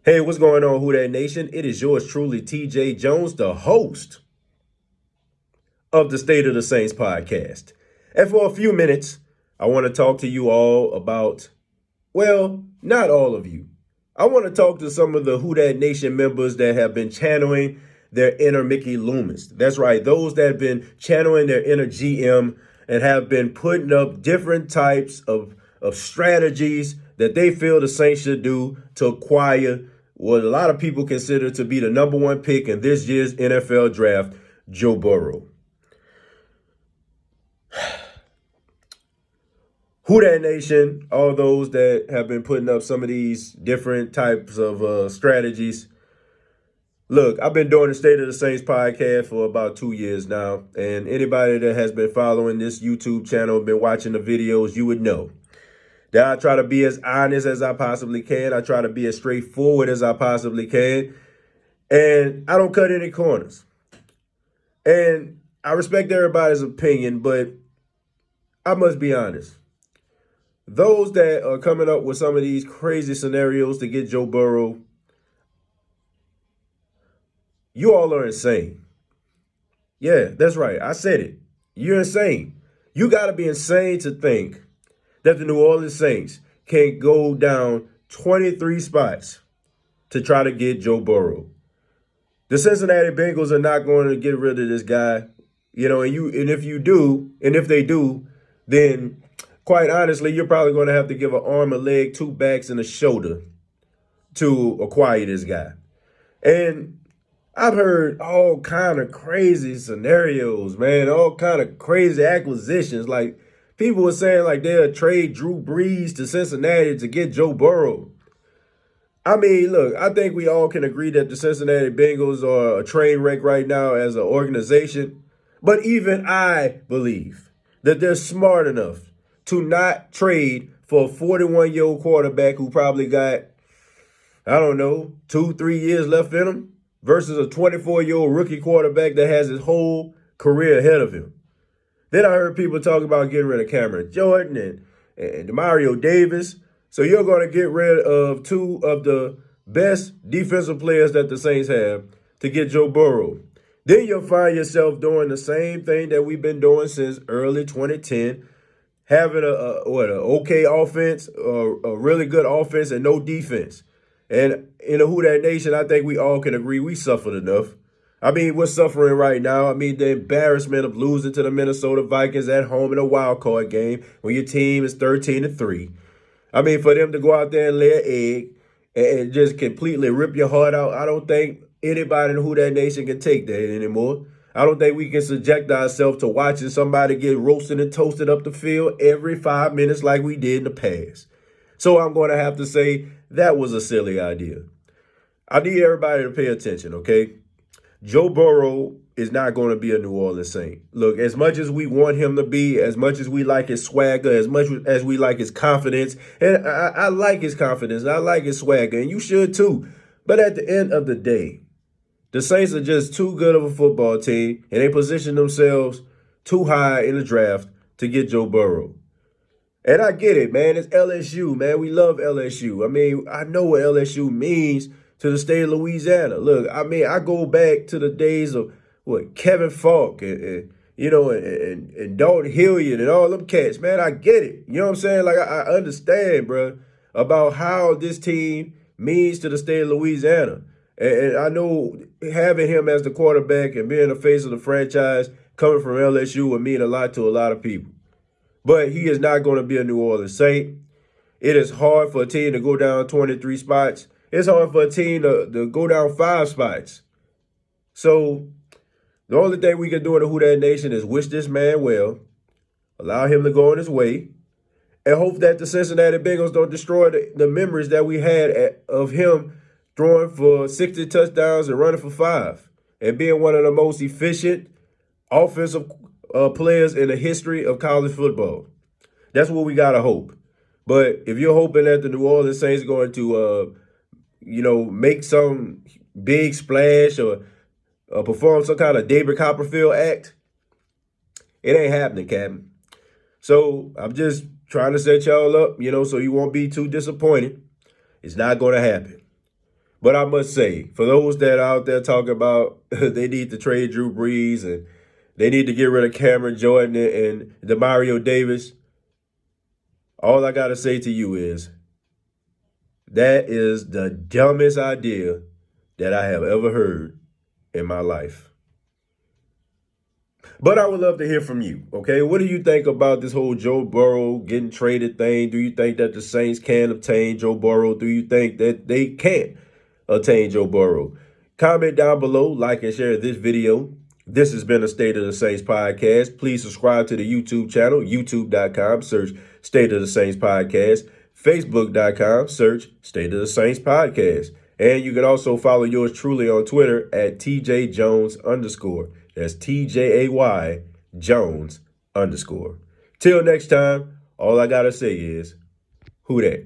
Hey, what's going on, Who That Nation? It is yours truly, TJ Jones, the host of the State of the Saints podcast. And for a few minutes, I want to talk to you all about, well, not all of you. I want to talk to some of the Who That Nation members that have been channeling their inner Mickey Loomis. That's right, those that have been channeling their inner GM and have been putting up different types of strategies that they feel the Saints should do to acquire what a lot of people consider to be the number one pick in this year's NFL draft, Joe Burrow. Who That Nation, all those that have been putting up some of these different types of strategies. Look, I've been doing the State of the Saints podcast for about 2 years now, and anybody that has been following this YouTube channel, been watching the videos, you would know that I try to be as honest as I possibly can. I try to be as straightforward as I possibly can. And I don't cut any corners. And I respect everybody's opinion, but I must be honest. Those that are coming up with some of these crazy scenarios to get Joe Burrow, you all are insane. Yeah, that's right. I said it. You're insane. You got to be insane to think that the New Orleans Saints can go down 23 spots to try to get Joe Burrow. The Cincinnati Bengals are not going to get rid of this guy, and if they do, then quite honestly, you're probably going to have to give an arm, a leg, two backs, and a shoulder to acquire this guy. And I've heard all kind of crazy scenarios, man, all kind of crazy acquisitions. Like, people were saying like they'll trade Drew Brees to Cincinnati to get Joe Burrow. I mean, look, I think we all can agree that the Cincinnati Bengals are a train wreck right now as an organization. But even I believe that they're smart enough to not trade for a 41-year-old quarterback who probably got, 2-3 years left in him versus a 24-year-old rookie quarterback that has his whole career ahead of him. Then I heard people talk about getting rid of Cameron Jordan and Mario Davis. So you're going to get rid of two of the best defensive players that the Saints have to get Joe Burrow. Then you'll find yourself doing the same thing that we've been doing since early 2010, having an okay offense, a really good offense, and no defense. And in the Who That Nation, I think we all can agree we suffered enough. I mean, we're suffering right now. I mean, the embarrassment of losing to the Minnesota Vikings at home in a wild card game when your team is 13-3. I mean, for them to go out there and lay an egg and just completely rip your heart out, I don't think anybody in Who That Nation can take that anymore. I don't think we can subject ourselves to watching somebody get roasted and toasted up the field every 5 minutes like we did in the past. So I'm going to have to say that was a silly idea. I need everybody to pay attention, okay? Joe Burrow is not going to be a New Orleans Saint. Look, as much as we want him to be, as much as we like his swagger, as much as we like his confidence, and I like his confidence, I like his swagger, and you should too. But at the end of the day, the Saints are just too good of a football team, and they position themselves too high in the draft to get Joe Burrow. And I get it, man. It's LSU, man. We love LSU. I mean, I know what LSU means to the state of Louisiana. Look, I mean, I go back to the days of Kevin Falk and Dalton Hilliard and all them cats, man. I get it. You know what I'm saying? Like, I understand, bro, about how this team means to the state of Louisiana. And I know having him as the quarterback and being the face of the franchise coming from LSU would mean a lot to a lot of people. But he is not going to be a New Orleans Saint. It is hard for a team to go down 23 spots. It's hard for a team to go down 5 spots. So the only thing we can do in the Who That Nation is wish this man well, allow him to go on his way, and hope that the Cincinnati Bengals don't destroy the memories that we had of him throwing for 60 touchdowns and running for 5 and being one of the most efficient offensive players in the history of college football. That's what we got to hope. But if you're hoping that the New Orleans Saints are going to make some big splash or perform some kind of David Copperfield act, it ain't happening, Captain. So I'm just trying to set y'all up, so you won't be too disappointed. It's not going to happen. But I must say, for those that are out there talking about they need to trade Drew Brees and they need to get rid of Cameron Jordan and Demario Davis, all I got to say to you is that is the dumbest idea that I have ever heard in my life. But I would love to hear from you, okay? What do you think about this whole Joe Burrow getting traded thing? Do you think that the Saints can obtain Joe Burrow? Do you think that they can't obtain Joe Burrow? Comment down below, like and share this video. This has been a State of the Saints podcast. Please subscribe to the YouTube channel, youtube.com, search State of the Saints podcast, facebook.com, search State of the Saints podcast. And you can also follow yours truly on Twitter at TJJones_. That's TJAY Jones_. Till next time, all I got to say is, who dat?